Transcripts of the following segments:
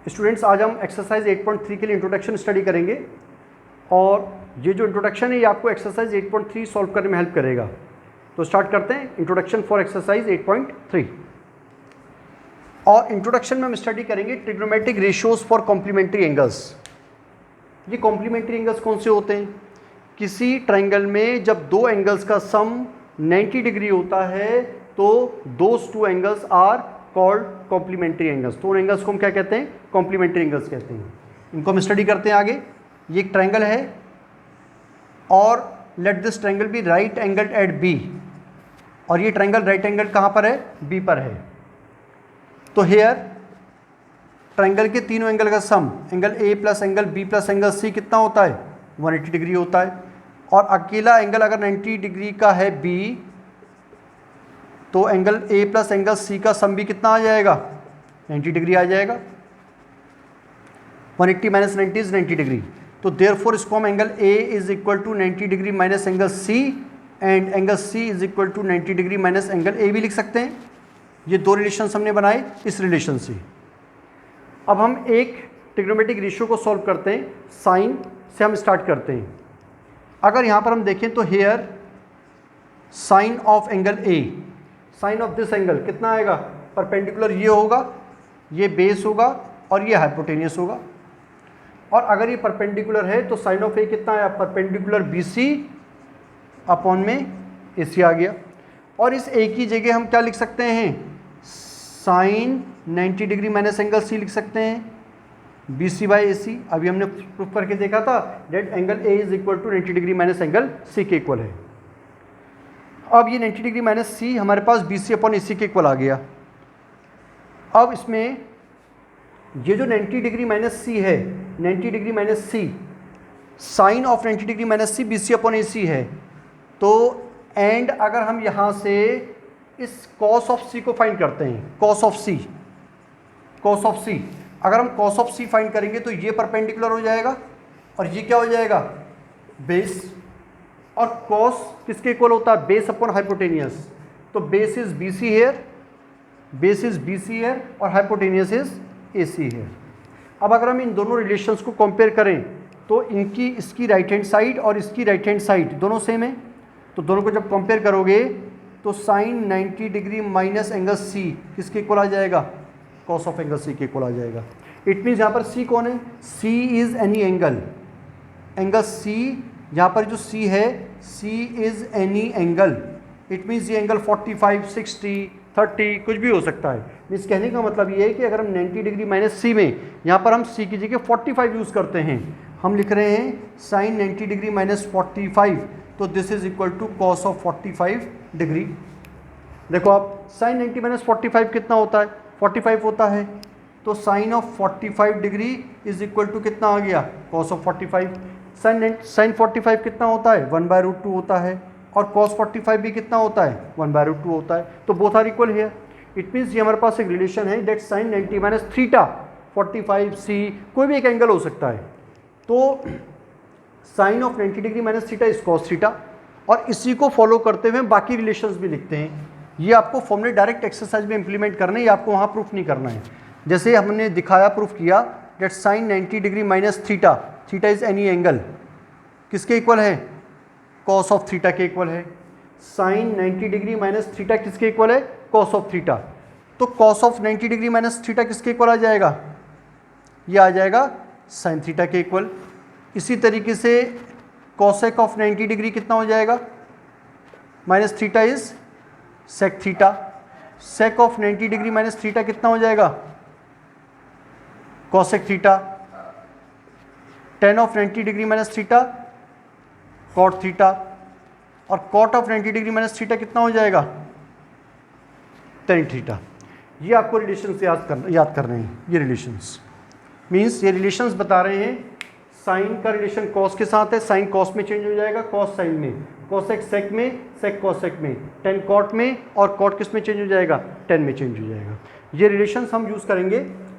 Students आज हम exercise 8.3 के लिए इंट्रोडक्शन स्टडी करेंगे और ये जो इंट्रोडक्शन है ये आपको एक्सरसाइज 8.3 सॉल्व करने में हेल्प करेगा। तो स्टार्ट करते हैं इंट्रोडक्शन फॉर एक्सरसाइज 8.3। और इंट्रोडक्शन में हम स्टडी करेंगे trigonometric ratios for complementary angles. ये कॉम्प्लीमेंट्री एंगल्स कौन से होते हैं? किसी ट्रायंगल में जब दो एंगल्स का सम 90 डिग्री होता है तो those two angles are called complementary angles. तो उन एंगल्स को हम क्या कहते हैं? कॉम्प्लीमेंट्री एंगल्स कहते हैं। इनको हम स्टडी करते हैं आगे। ये एक ट्रायंगल है और let this triangle be right angled at B, और ये ट्रायंगल राइट एंगल कहाँ पर है? बी पर है। तो हेयर ट्रायंगल के तीनों एंगल का sum angle A plus angle B plus angle C कितना होता है? 180 डिग्री होता है। और अकेला एंगल अगर 90 डिग्री का है बी तो angle A plus angle C का सम भी कितना आ जाएगा? 90 डिग्री आ जाएगा। 180 माइनस 90 इज 90 डिग्री। तो देयरफॉर इसको हम angle A is equal to 90 degree minus angle C and angle C is equal to 90 degree minus angle A भी लिख सकते हैं। ये दो रिलेशन हमने बनाए इस रिलेशन से। अब हम एक ट्रिग्नोमेट्रिक रेशियो को सॉल्व करते हैं। साइन से हम स्टार्ट करते हैं। अगर यहाँ पर हम देखें तो here sine of angle A, sine of this angle कितना आएगा? परपेंडिकुलर ये होगा, ये बेस होगा और ये हाइपोटेनियस होगा। और अगर ये परपेंडिकुलर है तो साइन ऑफ ए कितना आया? परपेंडिकुलर बी सी अपॉन में ए सी आ गया। और इस ए की जगह हम क्या लिख सकते हैं? Sine 90 degree minus angle C लिख सकते हैं, बी सी बाई ए सी। अभी हमने प्रूफ करके देखा था that angle A is equal to 90 degree minus angle C के इक्वल है। अब ये 90 डिग्री माइनस सी हमारे पास बी सी अपॉन ए सी के इक्वल आ गया। अब इसमें ये जो 90 डिग्री माइनस सी है, 90 degree minus c sine of 90 degree minus c b c upon a c है। तो एंड अगर हम यहाँ से इस कॉस ऑफ सी को फाइंड करते हैं, cos of c, cos of c, अगर हम कॉस ऑफ सी फाइंड करेंगे तो ये परपेंडिकुलर हो जाएगा और ये क्या हो जाएगा? बेस। और कॉस किसके इक्वल होता है? Base upon hypotenuse. तो base is b c here, base is b c here और hypotenuse is a c here. अब अगर हम इन दोनों रिलेशंस को कंपेयर करें तो इनकी इसकी राइट हैंड साइड और इसकी राइट हैंड साइड दोनों सेम है। तो दोनों को जब कंपेयर करोगे तो sine 90 degree minus angle C किसके इक्वल आ जाएगा? कॉस ऑफ एंगल सी के इक्वल आ जाएगा। इट मीन्स यहाँ पर सी कौन है? C is any angle, angle c, यहाँ पर जो सी है c is any angle. It means ये एंगल 45, 60, 30 कुछ भी हो सकता है। मीन्स कहने का मतलब ये है कि अगर हम 90 डिग्री माइनस सी में यहाँ पर हम सी की जगह 45 यूज़ करते हैं, हम लिख रहे हैं साइन 90 डिग्री माइनस 45, तो this is equal to cos of 45 degree. देखो आप साइन 90 माइनस 45 कितना होता है? 45 होता है। तो sine of 45 degree is equal to कितना आ गया? Cos of 45। साइन 45 कितना होता है? 1/√2 होता है। और कॉस 45 भी कितना होता है? 1/√2 होता है। तो बोथ आर इक्वल है। इट मीन्स ये हमारे पास एक रिलेशन है दैट साइन 90 माइनस थीटा 45 सी कोई भी एक एंगल हो सकता है। तो sine of 90 degree minus theta is cos theta. और इसी को फॉलो करते हुए बाकी रिलेशंस भी लिखते हैं। ये आपको फॉर्मूले डायरेक्ट एक्सरसाइज में इंप्लीमेंट करना है, ये आपको वहाँ प्रूफ नहीं करना है। जैसे हमने दिखाया, प्रूफ किया that sine 90 degree minus theta, theta is any angle, किसके इक्वल है? कॉस ऑफ थीटा के इक्वल है। साइन 90 डिग्री माइनस थीटा किसके इक्वल है? Cos of theta. तो cos of 90 degree minus theta किसके इक्वल आ जाएगा? ये आ जाएगा साइन थीटा के इक्वल। इसी तरीके से कॉसेक ऑफ 90 डिग्री कितना हो जाएगा? Minus theta is sec theta. Sec of 90 degree minus theta कितना हो जाएगा? Cosec theta. Tan of 90 degree minus theta cot theta. और cot of 90 degree minus theta कितना हो जाएगा? Tan theta. ये आपको रिलेशंस याद करने हैं। ये रिलेशंस मीन्स ये रिलेशंस बता रहे हैं साइन का रिलेशन कॉस के साथ है, साइन कॉस में चेंज हो जाएगा, कॉस साइन में, कॉसेक सेक में, सेक कॉसेक में, टेन कॉट में, और कॉट किस में चेंज हो जाएगा? टेन में चेंज हो जाएगा। ये रिलेशंस हम यूज़ करेंगे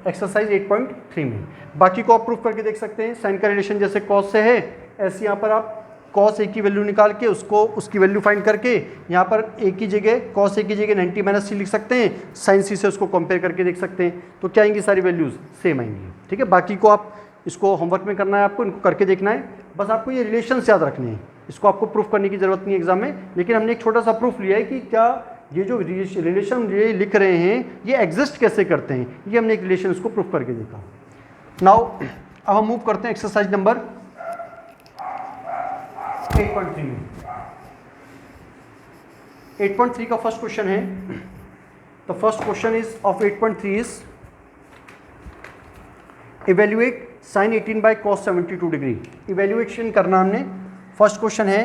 एक्सरसाइज 8.3 में। बाकी को आप प्रूफ करके देख सकते हैं। साइन का रिलेशन जैसे कॉस से है ऐसे यहाँ पर आप कॉस ए की वैल्यू निकाल के उसको उसकी वैल्यू फाइंड करके यहाँ पर ए की जगह कॉस ए की जगह 90 माइनस सी लिख सकते हैं, साइन सी से उसको कंपेयर करके देख सकते हैं। तो क्या आएंगी सारी वैल्यूज़ सेम आएंगी। ठीक है, बाकी को आप इसको होमवर्क में करना है, आपको इनको करके देखना है। बस आपको ये रिलेशंस याद रखने हैं, इसको आपको प्रूफ करने की ज़रूरत नहीं है एग्जाम में, लेकिन हमने एक छोटा सा प्रूफ लिया है कि क्या ये जो रिलेशन ये लिख रहे हैं ये एग्जिस्ट कैसे करते हैं, ये हमने एक रिलेशन इसको प्रूफ करके देखा। नाउ अब हम मूव करते हैं एक्सरसाइज नंबर 8.3 में। 8.3 का फर्स्ट क्वेश्चन है, the first question is of 8.3 is evaluate sine 18 by cos 72 degree. Evaluation करना हमने, फर्स्ट क्वेश्चन है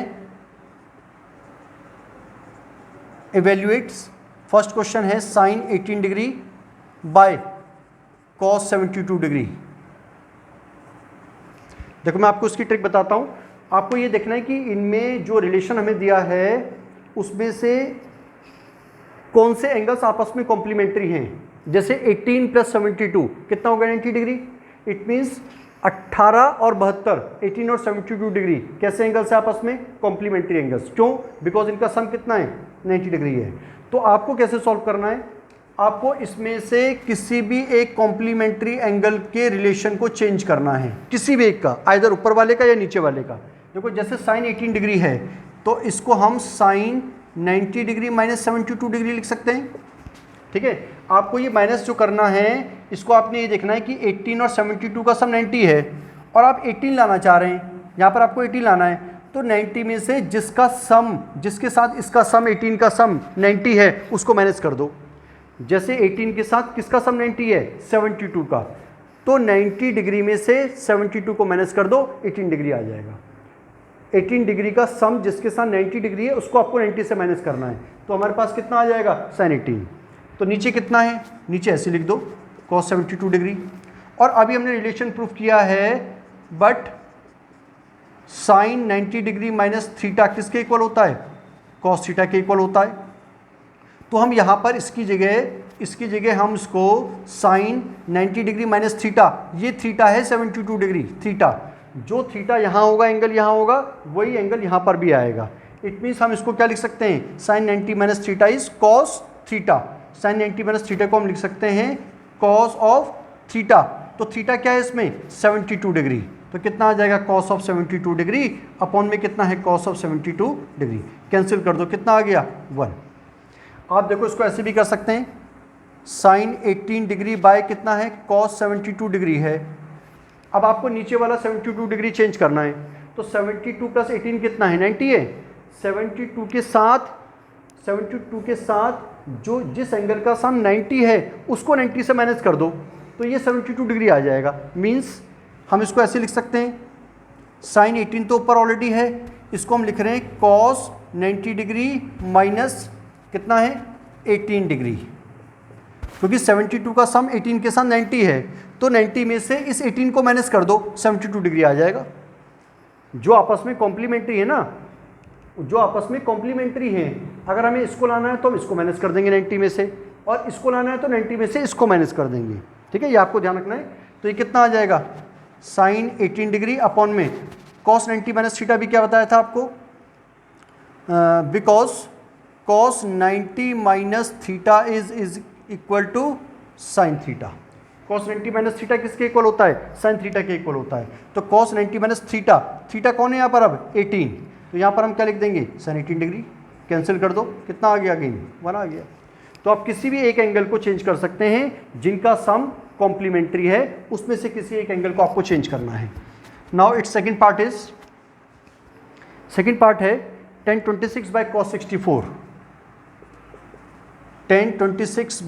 इवेल्युएट्स, फर्स्ट क्वेश्चन है sine 18 degree by cos 72 degree. देखो मैं आपको उसकी ट्रिक बताता हूँ। आपको ये देखना है कि इनमें जो रिलेशन हमें दिया है उसमें से कौन से एंगल्स आपस में कॉम्प्लीमेंट्री हैं। जैसे 18 प्लस 72 कितना हो गया 90 डिग्री। इट मीन्स 18 और 72, 18 और 72 डिग्री कैसे एंगल्स है आपस में, कॉम्प्लीमेंट्री एंगल्स। क्यों? बिकॉज इनका सम कितना है 90 डिग्री है। तो आपको कैसे सॉल्व करना है, आपको इसमें से किसी भी एक कॉम्प्लीमेंट्री एंगल के रिलेशन को चेंज करना है, किसी भी एक का, आइदर ऊपर वाले का या नीचे वाले का। देखो जैसे साइन 18 डिग्री है तो इसको हम साइन 90 डिग्री माइनस 72 डिग्री लिख सकते हैं। ठीक है, आपको ये माइनस जो करना है इसको आपने ये देखना है कि 18 और 72 का सम 90 है और आप 18 लाना चाह रहे हैं, यहाँ पर आपको 18 लाना है। तो 90 में से जिसका सम, जिसके साथ इसका सम 18 का सम 90 है उसको माइनस कर दो। जैसे 18 के साथ किसका सम 90 है 72 का, तो 90 डिग्री में से 72 को माइनस कर दो, 18 डिग्री आ जाएगा। 18 डिग्री का सम जिसके साथ 90 डिग्री है उसको आपको 90 से माइनस करना है, तो हमारे पास कितना आ जाएगा साइन 18। तो नीचे कितना है, नीचे ऐसे लिख दो cos 72 डिग्री। और अभी हमने रिलेशन प्रूफ किया है, but sine 90 degree minus theta किसके इक्वल होता है, cos थीटा के इक्वल होता है। तो हम यहाँ पर इसकी जगह हम इसको साइन 90 डिग्री माइनस थीटा, ये थीटा है 72 डिग्री, थीटा जो थीटा यहाँ होगा एंगल यहाँ होगा वही एंगल यहाँ पर भी आएगा। इट मीन्स हम इसको क्या लिख सकते हैं, sine 90 minus theta is cos theta. Sine 90 minus theta को हम लिख सकते हैं कॉस ऑफ थीटा। तो थीटा क्या है इसमें 72 डिग्री, तो कितना आ जाएगा कॉस ऑफ 72 डिग्री अपॉन में कितना है कॉस ऑफ 72 डिग्री। कैंसिल कर दो, कितना आ गया 1। आप देखो इसको ऐसे भी कर सकते हैं, साइन 18 डिग्री बाय कितना है कॉस 72 डिग्री है। अब आपको नीचे वाला 72 डिग्री चेंज करना है, तो 72 प्लस 18 कितना है 90 है। 72 के साथ जो जिस एंगल का सम 90 है उसको 90 से माइनस कर दो, तो ये 72 डिग्री आ जाएगा। मीन्स हम इसको ऐसे लिख सकते हैं, साइन 18 तो ऊपर ऑलरेडी है, इसको हम लिख रहे हैं कॉस 90 डिग्री माइनस कितना है 18 डिग्री, क्योंकि 72 का सम 18 के साथ 90 है, तो 90 में से इस 18 को माइनस कर दो, 72 डिग्री आ जाएगा। जो आपस में कॉम्प्लीमेंट्री है ना, जो आपस में कॉम्प्लीमेंट्री है, अगर हमें इसको लाना है तो हम इसको माइनस कर देंगे 90 में से, और इसको लाना है तो 90 में से इसको माइनस कर देंगे। ठीक है, ये आपको ध्यान रखना है। तो ये कितना आ जाएगा साइन 18 डिग्री अपॉन में कॉस 90 माइनस थीटा भी क्या बताया था आपको, because cos 90 minus theta is equal to sine theta. Cos 90 minus theta किसके इक्वल होता है, साइन थीटा के इक्वल होता है। तो कॉस 90 माइनस थीटा, थीटा कौन है यहाँ पर अब 18, तो यहाँ पर हम क्या लिख देंगे साइन 18 डिग्री। कैंसिल कर दो, कितना आ गया अगेन 1 आ गया। तो आप किसी भी एक एंगल को चेंज कर सकते हैं जिनका सम कॉम्प्लीमेंट्री है, उसमें से किसी एक एंगल को आपको चेंज करना है। नाउ इट्स सेकेंड पार्ट है tan 26 by cos 64, tan 26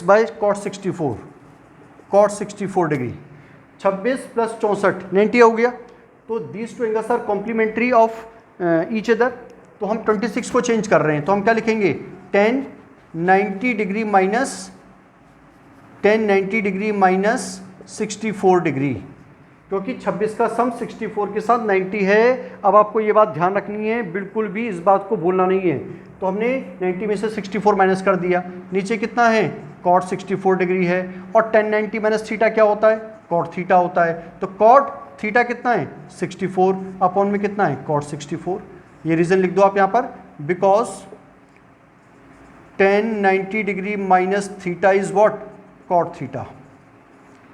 by cot 64 degree. 26 plus 64 90 हो गया। तो these two angles are complementary of each other. तो हम 26 को चेंज कर रहे हैं, तो हम क्या लिखेंगे tan 90 डिग्री माइनस 64 डिग्री, क्योंकि 26 का सम 64 के साथ 90 है। अब आपको ये बात ध्यान रखनी है, बिल्कुल भी इस बात को भूलना नहीं है। तो हमने 90 में से 64 माइनस कर दिया, नीचे कितना है cot 64 डिग्री है, और tan 90 माइनस थीटा क्या होता है cot थीटा होता है। तो cot थीटा कितना है 64 अपॉन में कितना है कॉट 64। ये रीज़न लिख दो आप यहाँ पर, because tan 90 degree minus theta is what cot theta.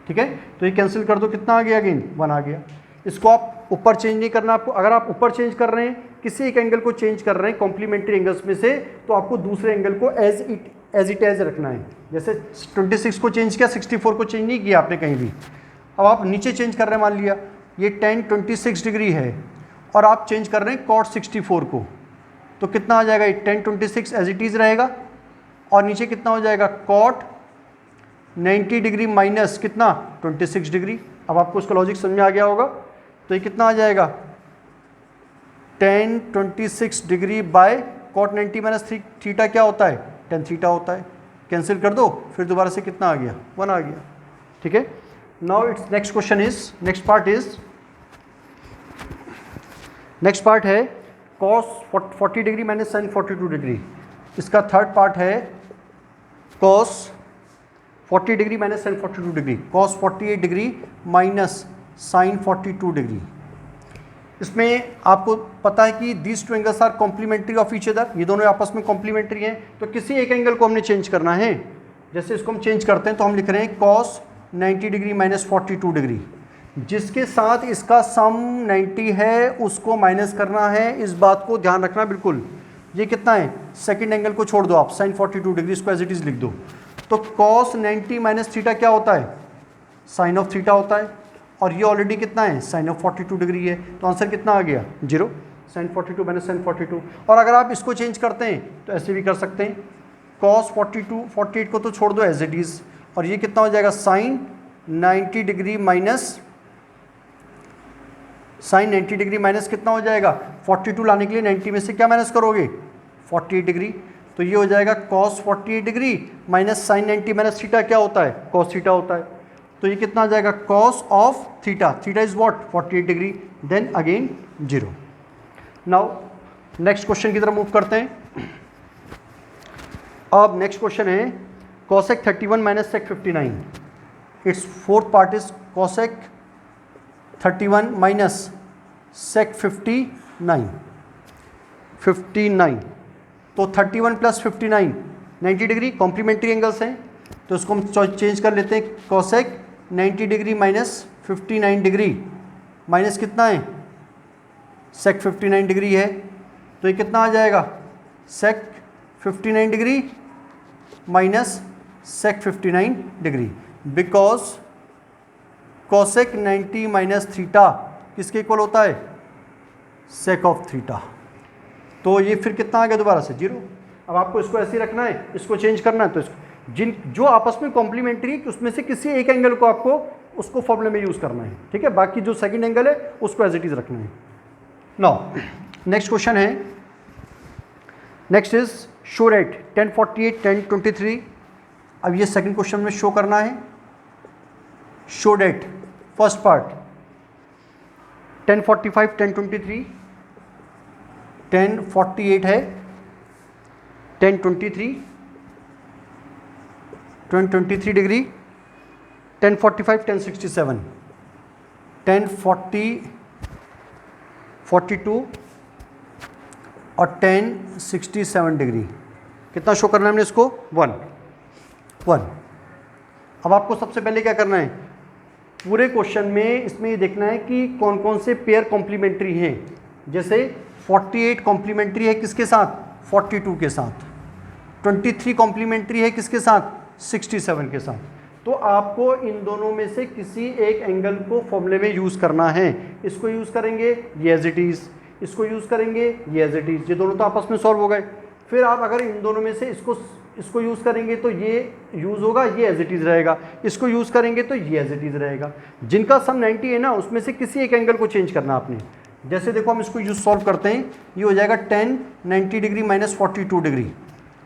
ठीक है, तो ये कैंसिल कर दो, कितना आ गया अगेन 1 आ गया। इसको आप ऊपर चेंज नहीं करना आपको, अगर आप ऊपर चेंज कर रहे हैं, किसी एक एंगल को चेंज कर रहे हैं कॉम्प्लीमेंट्री एंगल्स में से, तो आपको दूसरे एंगल को एज इट एज रखना है। जैसे 26 को चेंज किया, 64 को चेंज नहीं किया आपने कहीं भी। अब आप नीचे चेंज कर रहे हैं, मान लिया ये tan 26 डिग्री है और आप चेंज कर रहे हैं cot 64 को, तो कितना आ जाएगा, ये tan 26 एज इट इज़ रहेगा और नीचे कितना हो जाएगा cot 90 डिग्री माइनस कितना 26 डिग्री। अब आपको उसका लॉजिक समझ में आ गया होगा, तो ये कितना आ जाएगा tan 26 degree by cot 90 minus theta क्या होता है tan थीटा होता है। कैंसिल कर दो, फिर दोबारा से कितना आ गया 1 आ गया। ठीक है, now it's next question is, next part है cos 40 degree minus sin 42 degree. इसका थर्ड पार्ट है cos 40 degree minus sin 42 degree, cos 48 degree minus sin 42 degree. इसमें आपको पता है कि these two angles are complementary of each other, ये दोनों आपस में कॉम्प्लीमेंट्री हैं, तो किसी एक एंगल को हमने चेंज करना है। जैसे इसको हम चेंज करते हैं तो हम लिख रहे हैं cos 90 डिग्री माइनस 42 डिग्री, जिसके साथ इसका सम 90 है उसको माइनस करना है, इस बात को ध्यान रखना बिल्कुल। ये कितना है, सेकंड एंगल को छोड़ दो आप, sin 42 डिग्री, इसको एज इट इज़ लिख दो। तो cos 90 माइनस थीटा क्या होता है, साइन ऑफ थीटा होता है, और ये ऑलरेडी कितना है sin ऑफ 42 डिग्री है, तो आंसर कितना आ गया 0, sin 42 माइनस sin 42। और अगर आप इसको चेंज करते हैं तो ऐसे भी कर सकते हैं, cos 48 को तो छोड़ दो एज इट इज़, और ये कितना हो जाएगा sin 90 डिग्री माइनस कितना हो जाएगा 42, लाने के लिए 90 में से क्या माइनस करोगे 48 डिग्री, तो ये हो जाएगा cos 48 degree minus sin 90 minus theta क्या होता है cos थीटा होता है, तो ये कितना आ जाएगा cos of theta, theta is what 48 degree, then again 0। Now next question की तरफ मूव करते हैं। अब नेक्स्ट क्वेश्चन है cosec 31 minus sec 59। It's fourth part is cosec 31 minus sec 59। तो 31 प्लस 59 90 डिग्री कॉम्प्लीमेंट्री एंगल्स हैं, तो इसको हम चेंज कर लेते हैं, cosec 90 degree minus 59 degree minus कितना है sec 59 डिग्री है, तो ये कितना आ जाएगा sec 59 degree minus sec 59 degree, because cosec 90 minus theta किसके इक्वल होता है sec ऑफ थीटा, तो ये फिर कितना आ गया दोबारा से 0। अब आपको इसको ऐसे ही रखना है, इसको चेंज करना है, तो इसको जो आपस में कॉम्प्लीमेंट्री है उसमें से किसी एक एंगल को आपको उसको फॉर्मूले में यूज़ करना है। ठीक है, बाकी जो सेकंड एंगल है उसको एज इट इज़ रखना है। नाउ नेक्स्ट क्वेश्चन है, next is show rate tan 48 tan 23। अब ये सेकंड क्वेश्चन में शो करना है, show date first part tan 45 tan 23, tan 48 है tan 23 degree, tan 45 tan 67, tan 42 और tan 67 डिग्री। कितना शो करना है हमने इसको 1। अब आपको सबसे पहले क्या करना है, पूरे क्वेश्चन में इसमें ये देखना है कि कौन कौन से पेयर कॉम्प्लीमेंट्री हैं। जैसे 48 कॉम्प्लीमेंट्री है किसके साथ 42 के साथ, 23 कॉम्प्लीमेंट्री है किसके साथ 67 के साथ, तो आपको इन दोनों में से किसी एक एंगल को फॉर्मूले में यूज़ करना है। इसको यूज़ करेंगे ये एज इट इज़, इसको यूज़ करेंगे ये एज इट इज़, ये दोनों तो आपस में सॉल्व हो गए। फिर आप अगर इन दोनों में से इसको यूज़ करेंगे तो ये यूज़ होगा, ये एज इट इज़ रहेगा, इसको यूज़ करेंगे तो ये एज इट इज़ रहेगा। जिनका सम 90 है ना, उसमें से किसी एक एंगल को चेंज करना आपने। जैसे देखो हम इसको यूज़ सॉल्व करते हैं, ये हो जाएगा tan 90 डिग्री माइनस 42 डिग्री।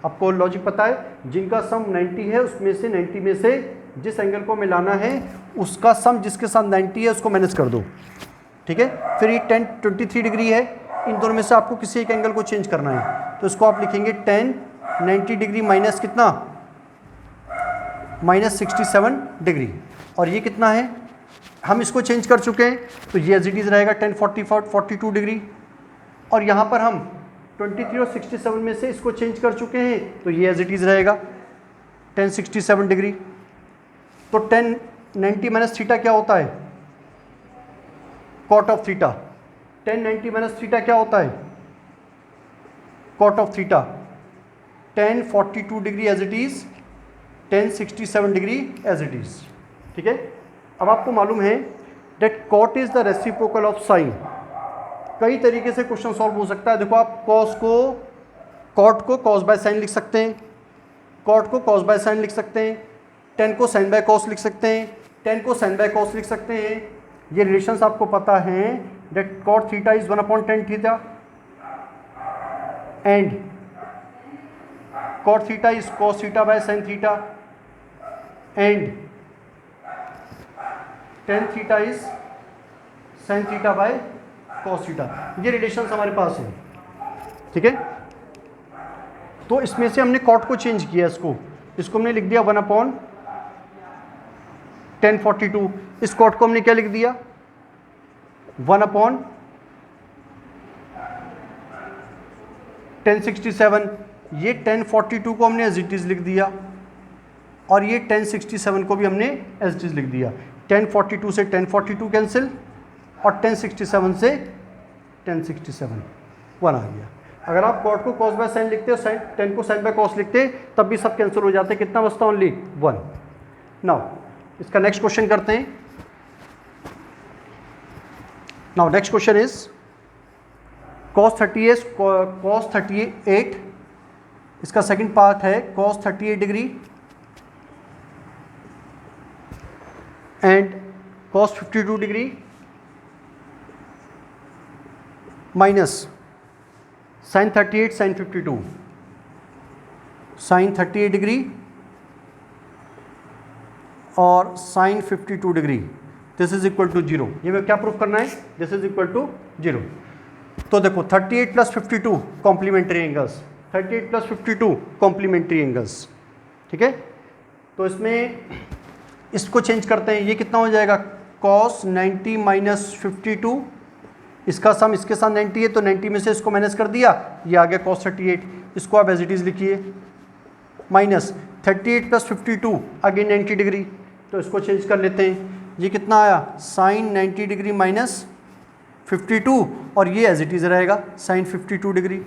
आपको लॉजिक पता है, जिनका सम 90 है उसमें से 90 में से जिस एंगल को मिलाना है उसका सम जिसके साथ 90 है उसको माइनस कर दो। ठीक है, फिर ये tan 23 डिग्री है, इन दोनों में से आपको किसी एक एंगल को चेंज करना है, तो इसको आप लिखेंगे tan 90 डिग्री माइनस कितना माइनस 67 डिग्री, और ये कितना है हम इसको चेंज कर चुके हैं, तो ये एज इट इज़ रहेगा 1042 डिग्री। और यहाँ पर हम 23 और 67 में से इसको चेंज कर चुके हैं, तो ये एज इट इज़ रहेगा 1067 डिग्री। तो 1090 माइनस थीटा क्या होता है? Cot of theta. 1090 minus theta क्या होता है? Cot of theta. 1042 degree as it is, 1067 degree as it is. ठीक है। अब आपको मालूम है that cot is the reciprocal of sine. कई तरीके से क्वेश्चन सॉल्व हो सकता है। देखो, आप कॉट को कॉस बाय साइन लिख सकते हैं, कॉट को कॉस बाय साइन लिख सकते हैं, 10 को साइन बाय कॉस लिख सकते हैं, 10 को साइन बाय कॉस लिख सकते हैं। ये रिलेशंस आपको पता हैं that cot theta is 1/10 theta and cot theta is cos theta by sine theta and tan theta is sine theta by cos theta. ये रिलेशंस हमारे पास है। ठीक है। तो इसमें से हमने कॉट को चेंज किया, इसको हमने लिख दिया 1/1042। इस कॉट को हमने क्या लिख दिया? 1/1067। ये 1042 को हमने एज इट इज लिख दिया और ये 1067 को भी हमने एज इट इज लिख दिया। 1042 से 1042 कैंसिल और 1067 से 1067, 1 आ गया। अगर आप कॉट को कॉस बाय साइन लिखते हो, 10 को साइन बाय कॉस लिखते, तब भी सब कैंसिल हो जाते। कितना बचता? ओनली 1। नाउ इसका नेक्स्ट क्वेश्चन करते हैं। Now next question is cos 38, इसका सेकंड पार्ट है cos 38 degree and cos 52 degree minus sin 38 sin 52, sin 38 degree और sin 52 degree. This is equal to 0। ये मैं क्या प्रूफ करना है? This is equal to 0। तो देखो 38 plus 52 complementary angles, 38 plus 52 complementary angles. ठीक है। तो इसमें इसको चेंज करते हैं। ये कितना हो जाएगा? cos 90 माइनस 52, इसका सम इसके साथ 90 है, तो 90 में से इसको माइनस कर दिया, ये आ गया cos 38। इसको आप एज इट इज़ लिखिए, माइनस 38 प्लस 52 अगेन 90 डिग्री, तो इसको चेंज कर लेते हैं। ये कितना आया? साइन 90 डिग्री माइनस 52 और ये एज इट इज़ रहेगा साइन 52 डिग्री।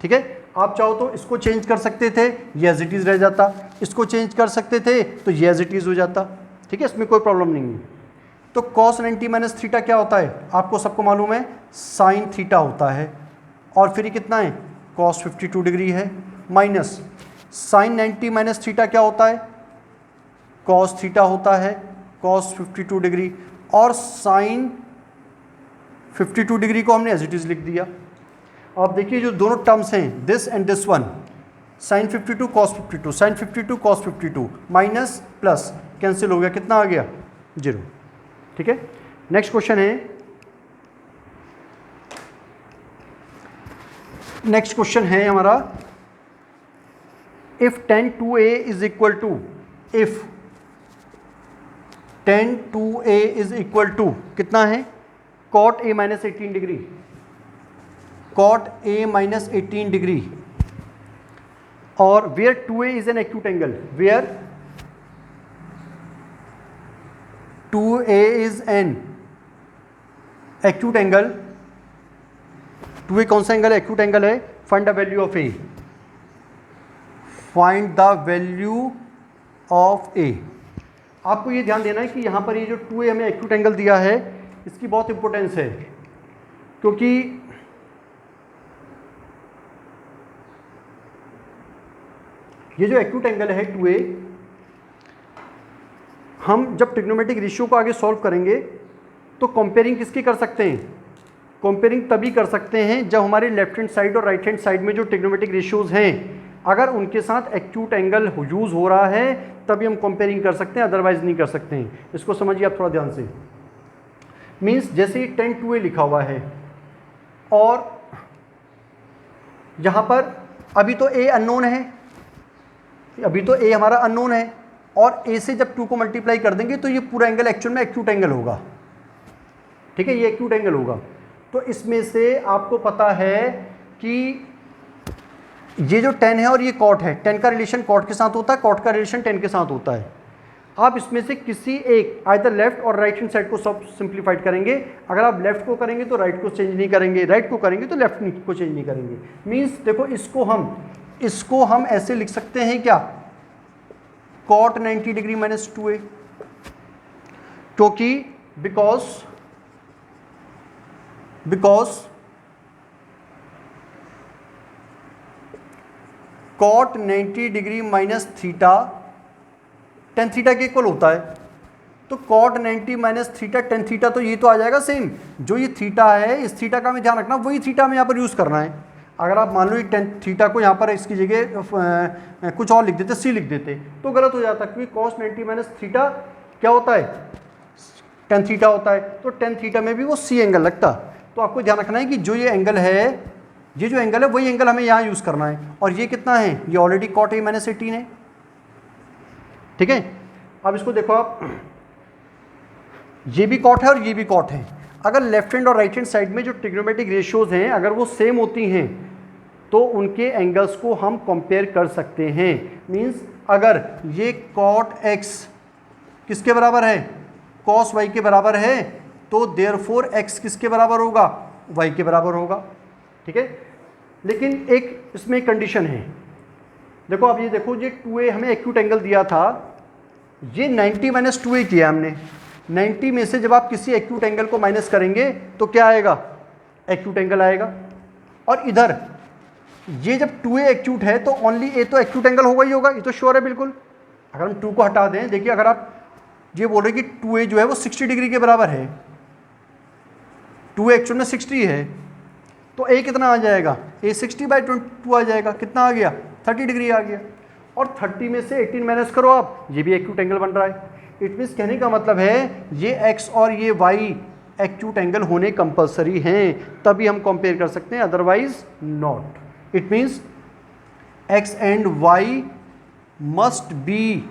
ठीक है। आप चाहो तो इसको चेंज कर सकते थे, ये एज इट इज़ रह जाता। इसको चेंज कर सकते थे तो ये एज इट इज़ हो जाता। ठीक है, इसमें कोई प्रॉब्लम नहीं है। तो cos 90 माइनस थीटा क्या होता है? आपको सबको मालूम है साइन थीटा होता है। और फिर ये कितना है? cos 52 डिग्री है माइनस साइन 90 माइनस थीटा क्या होता है? cos थीटा होता है, cos 52 डिग्री और साइन 52 डिग्री को हमने एज इट इज़ लिख दिया। अब देखिए जो दोनों टर्म्स हैं, this and this one, sine 52 cos 52, sine 52 cos 52 minus plus cancel हो गया, कितना आ गया? 0। ठीक है। नेक्स्ट क्वेश्चन है, नेक्स्ट क्वेश्चन है हमारा, if tan 2a is equal to, if tan 2a is equal to कितना है? cot a minus 18 degree, cot a minus 18 degree और where 2a is an acute angle, where 2a is an acute angle. 2a कौन सा angle है? Acute angle है। Find the value of a, find the value of a। आपको ये ध्यान देना है कि यहाँ पर ये जो 2a हमें एक्यूट एंगल दिया है, इसकी बहुत इंपॉर्टेंस है, क्योंकि ये जो एक्यूट एंगल है 2a, हम जब ट्रिग्नोमेट्रिक रेशियो को आगे सॉल्व करेंगे तो कंपेयरिंग किसकी कर सकते हैं? कंपेयरिंग तभी कर सकते हैं जब हमारे लेफ्ट हैंड साइड और राइट हैंड साइड में जो ट्रिग्नोमेट्रिक रेशियोज हैं, अगर उनके साथ एक्यूट एंगल यूज़ हो रहा है तभी हम कंपेयरिंग कर सकते हैं, अदरवाइज नहीं कर सकते हैं। इसको समझिए आप थोड़ा ध्यान से। मीन्स जैसे ही tan 2a लिखा हुआ है और यहाँ पर अभी तो a अननोन है, अभी तो a हमारा अननोन है, और ए से जब 2 को मल्टीप्लाई कर देंगे तो ये पूरा एंगल एक्चुअल में एक्यूट एंगल होगा, ठीक है, ये एक्यूट एंगल होगा। तो इसमें से आपको पता है कि ये जो tan है और ये cot है, tan का रिलेशन cot के साथ होता है, cot का रिलेशन tan के साथ होता है। आप इसमें से किसी एक आइदर लेफ्ट और राइट हैंड साइड को सब सिंप्लीफाइड करेंगे। अगर आप लेफ्ट को करेंगे तो राइट को चेंज नहीं करेंगे, राइट को करेंगे तो लेफ्ट को चेंज नहीं करेंगे। मीन्स देखो इसको हम ऐसे लिख सकते हैं क्या, cot 90 डिग्री माइनस 2a, क्योंकि because cot 90 degree minus theta tan theta के इक्वल होता है। तो cot 90 minus theta tan theta, तो ये तो आ जाएगा सेम। जो ये थीटा है, इस थीटा का हमें ध्यान रखना, वही थीटा हमें यहाँ पर यूज़ करना है। अगर आप मान लो ये टेन थीटा को यहाँ पर इसकी जगह कुछ और लिख देते, सी लिख देते, तो गलत हो जाता, क्योंकि cos 90 माइनस थीटा क्या होता है, टेन थीटा होता है। तो टेन थीटा में भी वो सी एंगल लगता। तो आपको ध्यान रखना है कि जो ये एंगल है, ये जो एंगल है वही एंगल हमें यहाँ यूज़ करना है। और ये कितना है, ये ऑलरेडी cot a माइनस 18 है, ठीक है। अब इसको देखो आप, ये भी cot है और ये भी cot है। अगर लेफ्ट हैंड और राइट हैंड साइड में जो ट्रिग्नोमेट्रिक रेशियोज हैं, अगर वो सेम होती हैं तो उनके एंगल्स को हम कंपेयर कर सकते हैं। मींस अगर ये cot x किसके बराबर है, cos y के बराबर है, तो देयरफॉर x किसके बराबर होगा, y के बराबर होगा, ठीक है। लेकिन एक इसमें कंडीशन है। देखो अब ये देखो, ये 2a हमें एक्यूट एंगल दिया था, ये 90 माइनस 2a किया हमने। 90 में से जब आप किसी एक्यूट एंगल को माइनस करेंगे तो क्या आएगा, एक्यूट एंगल आएगा। और इधर ये जब 2a एक्यूट है तो ओनली a तो एक्यूट एंगल होगा ही होगा, ये तो श्योर है बिल्कुल। अगर हम 2 को हटा दें, देखिए अगर आप ये बोल रहे कि 2a जो है वो 60 डिग्री के बराबर है, 2a एक्चुअल में 60 है, तो a कितना आ जाएगा, a 60/2 आ जाएगा, कितना आ गया, 30 डिग्री आ गया। और 30 में से 18 माइनस करो आप, ये भी एक्यूट एंगल बन रहा है। इट मीन्स कहने का मतलब है ये x और ये y एक्यूट एंगल होने कंपलसरी हैं, तभी हम कंपेयर कर सकते हैं, otherwise not. It means x and y must be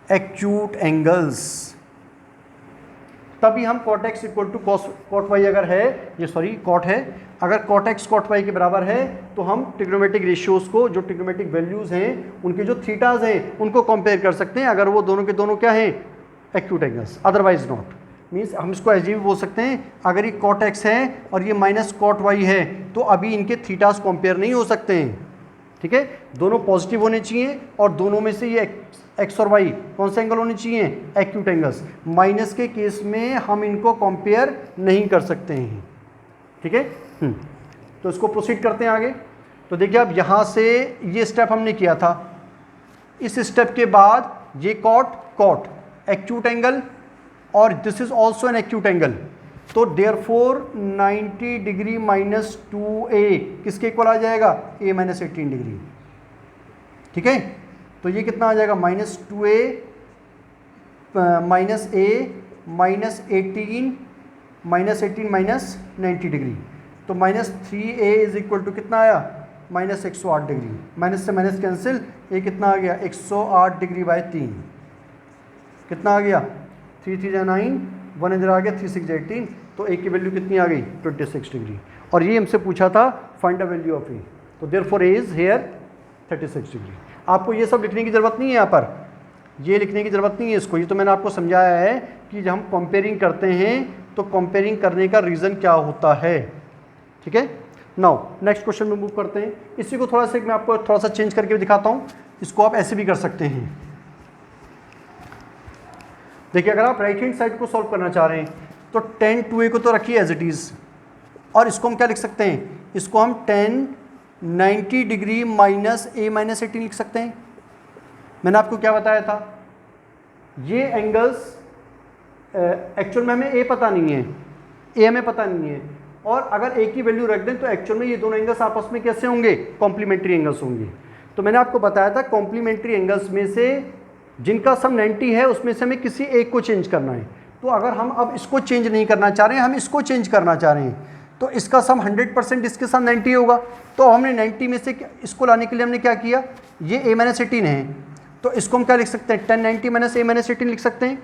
acute angles, तभी हम cot x equal to cot y अगर है, ये सॉरी cot है, अगर cot x cot y के बराबर है तो हम ट्रिग्नोमेट्रिक रेशियोज को, जो ट्रिग्नोमेट्रिक वैल्यूज हैं, उनके जो थीटाज हैं उनको कंपेयर कर सकते हैं, अगर वो दोनों के दोनों क्या हैं, acute angles, otherwise not. Means हम इसको ऐसे भी बोल सकते हैं, अगर ये cot x है और ये माइनस cot y है तो अभी इनके थीटाज कंपेयर नहीं हो सकते हैं, ठीक है। दोनों पॉजिटिव होने चाहिए और दोनों में से ये x और y कौन से एंगल होने चाहिए, एक्यूट एंगल्स। माइनस के केस में हम इनको कंपेयर नहीं कर सकते हैं, ठीक है। तो इसको प्रोसीड करते हैं आगे। तो देखिए अब यहाँ से ये स्टेप हमने किया था, इस स्टेप के बाद ये cot एक्यूट एंगल और this is also an acute angle, तो देयरफॉर 90 डिग्री माइनस 2a किसके इक्वल आ जाएगा, a माइनस 18 डिग्री, ठीक है। तो ये कितना आ जाएगा, minus 2a minus a minus 18 minus 90 degree, तो minus 3a is equal to कितना आया, माइनस 108 डिग्री। माइनस से माइनस कैंसिल, ये कितना आ गया, 108 डिग्री बाय 3, कितना आ गया, 3 3 9, 1 इधर आ गया, 3 6 18, तो a की वैल्यू कितनी आ गई, 26 डिग्री। और ये हमसे पूछा था find the value of a, तो therefore a is here 36 degree. आपको ये सब लिखने की ज़रूरत नहीं है, यहाँ पर ये लिखने की ज़रूरत नहीं है इसको, ये तो मैंने आपको समझाया है कि जब हम कंपेयरिंग करते हैं तो कंपेयरिंग करने का रीज़न क्या होता है, ठीक है। नाउ नेक्स्ट क्वेश्चन में मूव करते हैं। इसी को थोड़ा सा मैं आपको थोड़ा सा चेंज करके दिखाता हूँ, इसको आप ऐसे भी कर सकते हैं। देखिए अगर आप राइट हैंड साइड को सॉल्व करना चाह रहे हैं तो tan 2a को तो रखिए एज इट इज़, और इसको हम क्या लिख सकते हैं, इसको हम tan 90 degree minus a minus 18 लिख सकते हैं। मैंने आपको क्या बताया था, ये एंगल्स एक्चुअल में हमें a पता नहीं है, a हमें पता नहीं है, और अगर a की वैल्यू रख दें तो एक्चुअल में ये दोनों एंगल्स आपस में कैसे होंगे, कॉम्प्लीमेंट्री एंगल्स होंगे। तो मैंने आपको बताया था कॉम्प्लीमेंट्री एंगल्स में से जिनका सम 90 है उसमें से हमें किसी एक को चेंज करना है। तो अगर हम अब इसको चेंज नहीं करना चाह रहे हैं, हम इसको चेंज करना चाह रहे हैं, तो इसका सम 100% इसके साथ 90 होगा। तो हमने 90 में से इसको लाने के लिए हमने क्या किया, ये a माइनस 18 है, तो इसको हम क्या लिख सकते हैं, tan 90 माइनस a माइनस 18 लिख सकते हैं,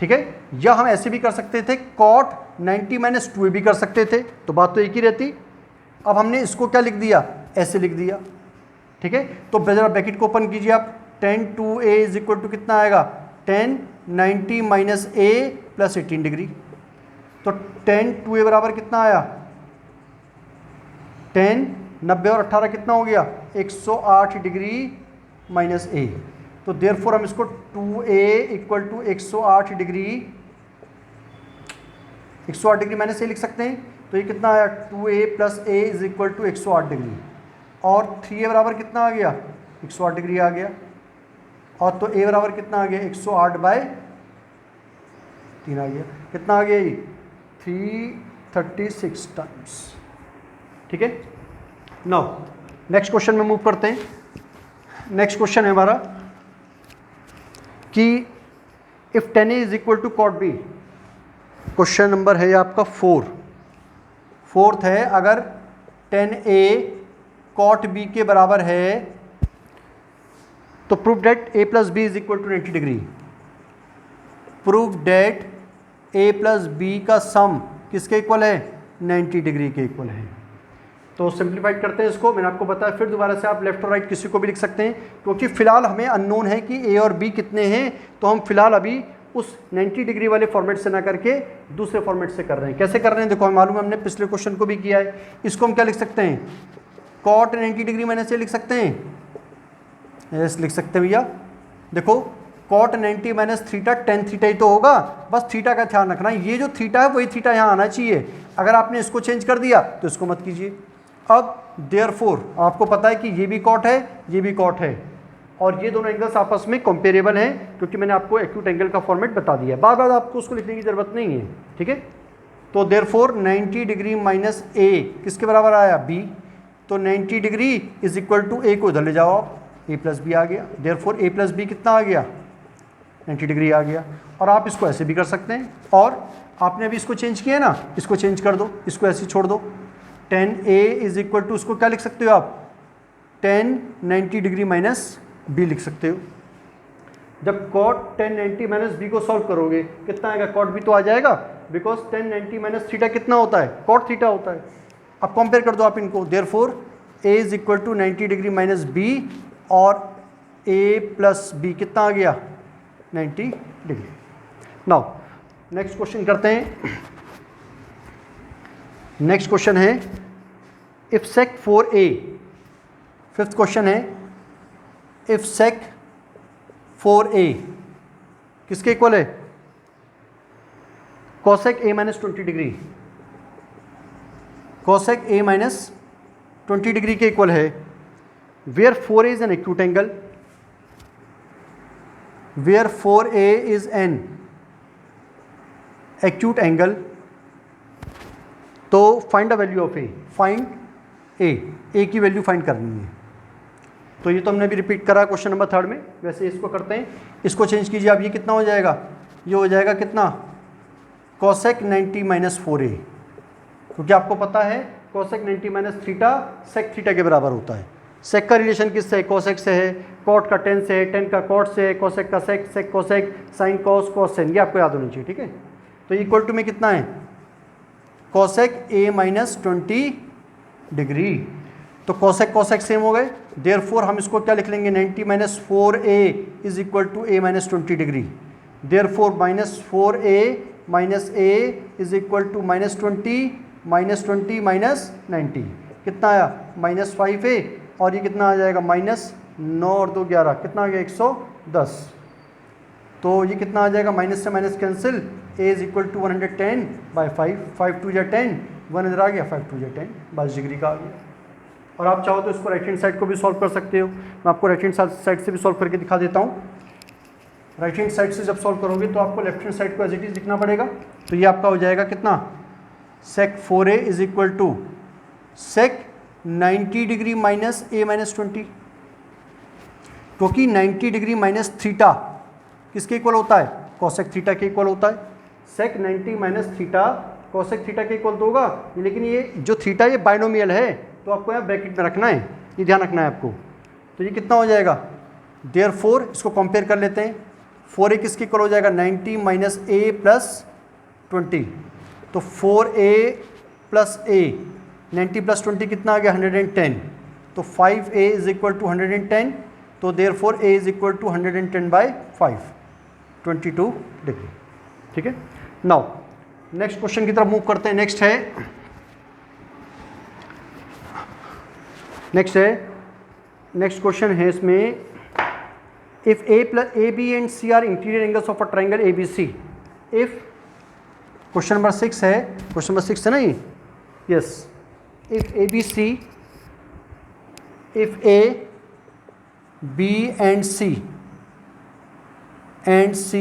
ठीक है। या हम ऐसे भी कर सकते थे, cot 90 माइनस 2a भी कर सकते थे, तो बात तो एक ही रहती। अब हमने इसको क्या लिख दिया, ऐसे लिख दिया, ठीक है। तो जरा ब्रैकेट को ओपन कीजिए आप, tan 2a is equal to कितना आएगा, tan 90 minus a plus 18 degree. तो tan 2a बराबर कितना आया, tan 90 और 18 कितना हो गया, 108 डिग्री माइनस a। तो देयरफॉर हम इसको 2a equal to 108 degree minus a लिख सकते हैं। तो ये कितना आया, 2a plus a is equal to 108 degree, और 3a बराबर कितना आ गया, 108 डिग्री आ गया, और तो a बराबर कितना आ गया, 108 बाय 3 आ गया, कितना आ गया ये, 336 टाइम्स, ठीक है। नाउ नेक्स्ट क्वेश्चन में मूव करते हैं। नेक्स्ट क्वेश्चन है हमारा कि if tan a is equal to cot b, question number है आपका 4th है, अगर tan a cot b के बराबर है तो prove that a plus B is equal to 90 degree. Prove that a plus B का सम किसके इक्वल है, 90 डिग्री के इक्वल है। तो सिंप्लीफाइड करते हैं इसको, मैंने आपको बताया, फिर दोबारा से आप लेफ्ट और राइट किसी को भी लिख सकते हैं, क्योंकि फिलहाल हमें अननोन है कि a और b कितने हैं, तो हम फिलहाल अभी उस 90 डिग्री वाले फॉर्मेट से ना करके दूसरे फॉर्मेट से कर रहे हैं। कैसे कर रहे हैं देखो, हमें मालूम है, हमने पिछले क्वेश्चन को भी किया है। इसको हम क्या लिख सकते हैं, cot 90 डिग्री माइनस a लिख सकते हैं, यस लिख सकते हैं भैया। देखो cot 90 minus theta tan theta ही तो होगा, बस थीटा का ध्यान रखना, ये जो थीटा है वही थीटा यहाँ आना चाहिए। अगर आपने इसको चेंज कर दिया तो इसको मत कीजिए। अब देयरफॉर आपको पता है कि ये भी cot है, ये भी cot है, और ये दोनों एंगल्स आपस में कंपेरेबल हैं, क्योंकि मैंने आपको एक्यूट एंगल का फॉर्मेट बता दिया है, बार बार आपको उसको लिखने की जरूरत नहीं है, ठीक है। तो देयरफॉर 90 डिग्री माइनस a किसके बराबर आया, b। तो 90 degree is equal to a को इधर ले जाओ आप, a प्लस बी आ गया। देयरफॉर a प्लस बी कितना आ गया, 90 डिग्री आ गया। और आप इसको ऐसे भी कर सकते हैं, और आपने अभी इसको चेंज किया ना, इसको चेंज कर दो, इसको ऐसे छोड़ दो। tan a is equal to, उसको क्या लिख सकते हो आप, tan 90 डिग्री माइनस b लिख सकते हो। जब cot tan 90 माइनस बी को सॉल्व करोगे कितना आएगा, cot b तो आ जाएगा, बिकॉज tan 90 माइनस थीटा कितना होता है, cot थीटा होता है। अब कंपेयर कर दो आप इनको, therefore a is equal to 90 degree minus b, और a प्लस b कितना आ गया, 90 डिग्री। नाउ नेक्स्ट क्वेश्चन करते हैं। नेक्स्ट क्वेश्चन है if sec 4a, fifth question है, इफ sec 4a किसके इक्वल है, cosec a minus 20 degree, cosec a minus 20 degree के इक्वल है, where 4a is an acute angle, where 4a is an acute angle. तो find the value of a, find a की value find करनी है। तो ये तो हमने भी रिपीट करा क्वेश्चन नंबर 3 में, वैसे इसको करते हैं, इसको चेंज कीजिए आप, ये कितना हो जाएगा, ये हो जाएगा कितना, cosec 90 माइनस 4a, क्योंकि आपको पता है cosec 90 minus theta sec theta के बराबर होता है। sec का रिलेशन किससे है, cosec से है, cot का tan से है, tan का cot से है, cosec का sec, sec cosec, sin cos, cos sin, ये आपको याद होनी चाहिए, ठीक है। तो इक्वल टू में कितना है, cosec a माइनस 20 डिग्री। तो cosec cosec सेम हो गए, देयरफॉर हम इसको क्या लिख लेंगे, 90 minus 4a is equal to a minus 20 degree. Therefore minus 4a minus a is equal to minus 20 minus 20 minus 90, कितना आया, माइनस 5a, और ये कितना आ जाएगा, माइनस 9 और 2 11, कितना आ गया, 110। तो ये कितना आ जाएगा, माइनस से minus cancel, a is equal to 110 by 5, 5 2 या 10, 1 इधर आ गया, 5 2 या 10, 22 डिग्री का आ गया। और आप चाहो तो इसको राइट हैंड साइड को भी सॉल्व कर सकते हो, मैं आपको राइट हैंड साइड से भी सॉल्व करके दिखा देता हूँ। राइट हैंड साइड से जब सॉल्व करोगे तो आपको लेफ्ट हैंड साइड को एज इट इज लिखना पड़ेगा। तो ये आपका हो जाएगा कितना, sec 4a is equal to sec 90 degree minus a minus 20, क्योंकि 90 डिग्री माइनस थीटा किसके इक्वल होता है, cosec थीटा के इक्वल होता है। sec 90 minus theta cosec theta के इक्वल तो होगा, लेकिन ये जो थीटा ये बाइनोमियल है, तो आपको यहाँ ब्रैकेट में रखना है, ये ध्यान रखना है आपको। तो ये कितना हो जाएगा, देयरफॉर इसको कंपेयर कर लेते हैं, 4a किसके इक्वल हो जाएगा 90 माइनस a प्लस 20, तो 4a प्लस a 90 प्लस 20 कितना आ गया 110, तो 5a इज इक्वल टू 110, तो therefore a is equal to 110 by 5, 22 degree. ठीक है, नाउ नेक्स्ट क्वेश्चन की तरफ मूव करते हैं। नेक्स्ट क्वेश्चन है इसमें, if AB and C are interior angles of a triangle ABC, if question number 6 है, क्वेश्चन नंबर 6 है ना ये, yes, if ABC, if A, B and C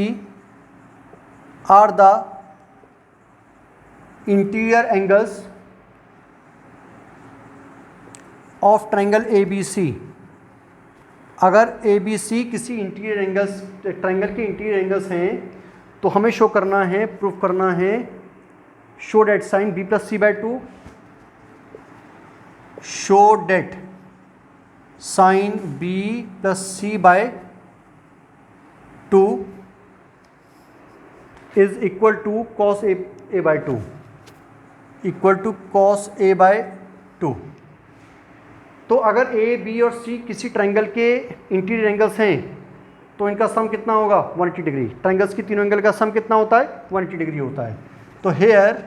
are the interior angles of triangle ABC, अगर ए B C किसी interior angles triangle के interior angles हैं तो हमें शो करना है, प्रूफ करना है, show that sine B plus C by two, show that sine B plus C by 2 is equal to cos A by 2, equal to cos A by 2। तो अगर ए बी और सी किसी ट्रायंगल के interior angles हैं तो इनका सम कितना होगा 180 डिग्री। ट्रायंगल्स की तीनों एंगल का सम कितना होता है 180 डिग्री होता है। तो here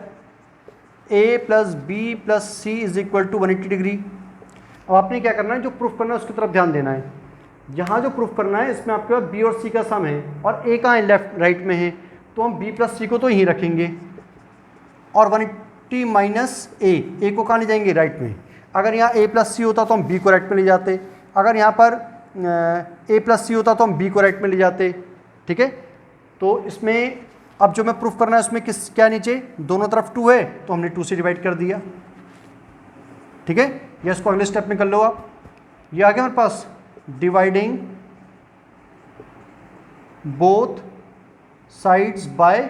A plus B plus C is equal to 180 degree. अब आपने क्या करना है, जो प्रूफ करना है उसकी तरफ ध्यान देना है। यहाँ जो प्रूफ करना है इसमें आपके पास बी और सी का सम है और ए कहाँ है, लेफ्ट राइट में है, तो हम बी प्लस सी को तो यहीं रखेंगे और 180 माइनस ए को कहाँ ले जाएंगे, राइट में। अगर यहाँ a प्लस सी होता तो हम b को राइट में ले जाते, अगर यहाँ पर a प्लस सी होता तो हम b को राइट में ले जाते। ठीक है, तो इसमें अब जो मैं प्रूफ करना है उसमें क्या नीचे दोनों तरफ 2 है तो हमने 2 से डिवाइड कर दिया। ठीक है, या इसको अगले स्टेप में कर लो आप। ये आ गया हमारे पास डिवाइडिंग बोथ साइड्स बाय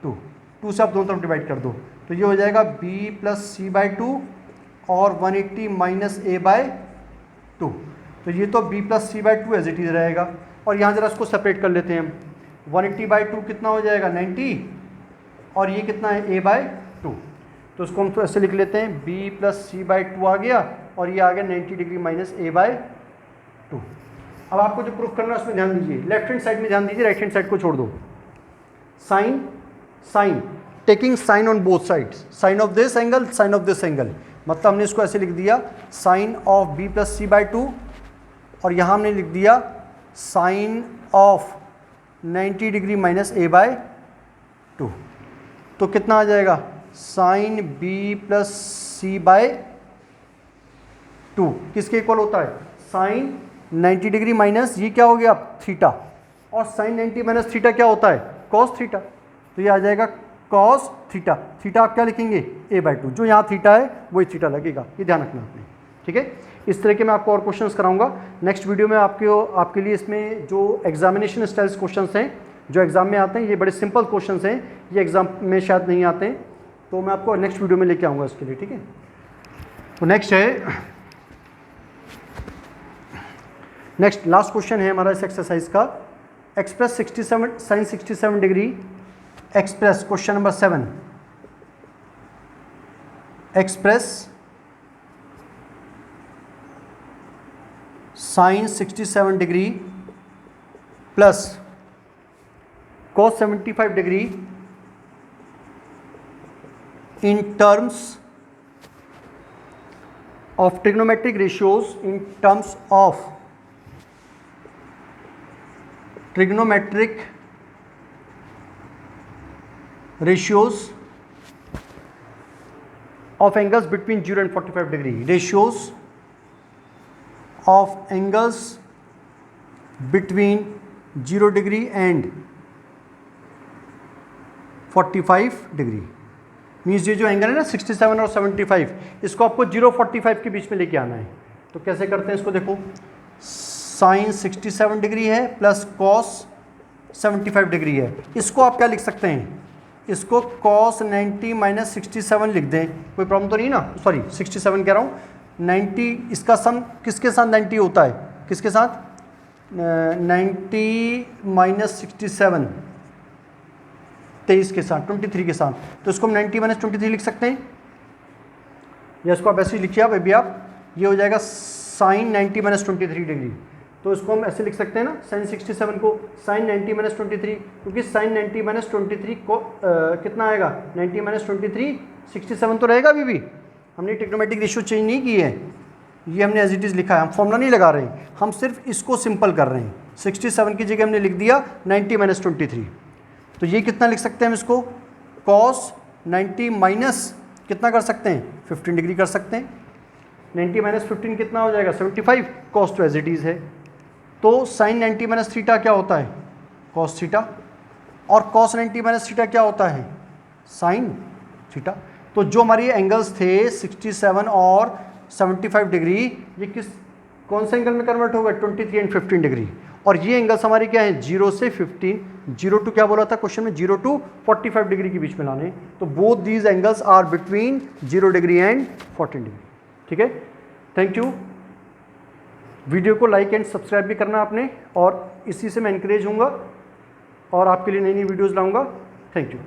2 से आप दोनों तरफ डिवाइड कर दो तो ये हो जाएगा b प्लस सी बाई 2 और 180 माइनस ए बाय 2। तो ये तो b plus C by 2 as it is रहेगा। और यहाँ जरा इसको सेपरेट कर लेते हैं हम, 180 बाई 2 कितना हो जाएगा 90 और ये कितना है a बाय 2। तो इसको हम तो ऐसे लिख लेते हैं b प्लस सी बाई 2 आ गया और ये आ गया 90 डिग्री माइनस a बाय 2। अब आपको जो प्रूफ करना है उसमें ध्यान दीजिए, लेफ्ट हैंड साइड में ध्यान दीजिए, राइट हैंड साइड को छोड़ दो। Sine taking sine on both sides, sine of this angle, sine of this angle, मतलब हमने इसको ऐसे लिख दिया sine of B plus C by 2 और यहाँ हमने लिख दिया sine of 90 degree minus A by 2। तो कितना आ जाएगा sine B plus C by 2 किसके इक्वल होता है, साइन 90 डिग्री माइनस ये क्या हो गया थीटा, और साइन 90 माइनस थीटा क्या होता है कॉस थीटा। तो ये आ जाएगा कॉस थीटा। थीटा आप क्या लिखेंगे a बाई 2, जो यहाँ थीटा है वही थीटा लगेगा, ये ध्यान रखना आपने। ठीक है, इस तरह के मैं आपको और क्वेश्चंस कराऊंगा नेक्स्ट वीडियो में। आपके लिए इसमें जो एग्जामिनेशन स्टाइल्स क्वेश्चंस हैं जो एग्जाम में आते हैं, ये बड़े सिंपल क्वेश्चंस हैं, ये एग्जाम में शायद नहीं आते हैं, तो मैं आपको नेक्स्ट वीडियो में लेके आऊँगा इसके लिए। ठीक है, तो नेक्स्ट लास्ट क्वेश्चन है हमारा इस एक्सरसाइज का, express 67 sine 67 degree, express question number 7, express sine 67 degree plus cos 75 degree in terms of trigonometric ratios, in terms of trigonometric ratios of angles between 0 and 45 degree, ratios of angles between 0 degree and 45 degree. Means ये जो angle है ना 67 और 75, इसको आपको 0-45 के बीच में लेके आना है। तो कैसे करते हैं इसको देखो, साइन 67 डिग्री है प्लस कॉस 75 डिग्री है, इसको आप क्या लिख सकते हैं, इसको cos 90 माइनस 67 लिख दें, कोई प्रॉब्लम तो नहीं ना, सॉरी 67 कह रहा हूँ 90, इसका सम किसके साथ 90 होता है, किसके साथ? 90 माइनस 67, 23 के साथ, 23 के साथ। तो इसको हम 90 माइनस 23 लिख सकते हैं, या इसको आप ऐसे ही लिखिए आप अभी आप, ये हो जाएगा साइन 90 माइनस 23 डिग्री। तो इसको हम ऐसे लिख सकते हैं ना, साइन 67 को साइन 90 माइनस 23, क्योंकि साइन 90 माइनस 23 को कितना आएगा? 90 माइनस 23, 67 तो रहेगा अभी भी। हमने ट्रिग्नोमेट्रिक रेशियो चेंज नहीं की है, ये हमने एज इट इज़ लिखा है, हम फॉर्मूला नहीं लगा रहे हैं, हम सिर्फ इसको सिंपल कर रहे हैं। 67 की जगह हमने लिख दिया 90 माइनस 23। तो ये कितना लिख सकते हैं हम इसको? कॉस 90 माइनस कितना कर सकते हैं? 15 डिग्री कर सकते हैं। 90 माइनस 15 कितना हो जाएगा? 75। कॉस तो एज इट इज़ है। तो साइन 90 माइनस थीटा क्या होता है? Cos theta. और कॉस 90 माइनस थीटा क्या होता है? Sine theta. तो जो हमारे एंगल्स थे 67 और 75 डिग्री, ये कौन से एंगल में कन्वर्ट होगा? 23 एंड 15 डिग्री। और ये एंगल्स हमारे क्या है? 0 से 15, 0 टू क्या बोला था क्वेश्चन में? 0 टू 45 डिग्री के बीच में लाने। तो both these angles are between 0 degree and 14 degree. ठीक है, थैंक यू। वीडियो को लाइक एंड सब्सक्राइब भी करना आपने, और इसी से मैं इंकरेज हूँगा और आपके लिए नई नई वीडियोज़ लाऊँगा। Thank you.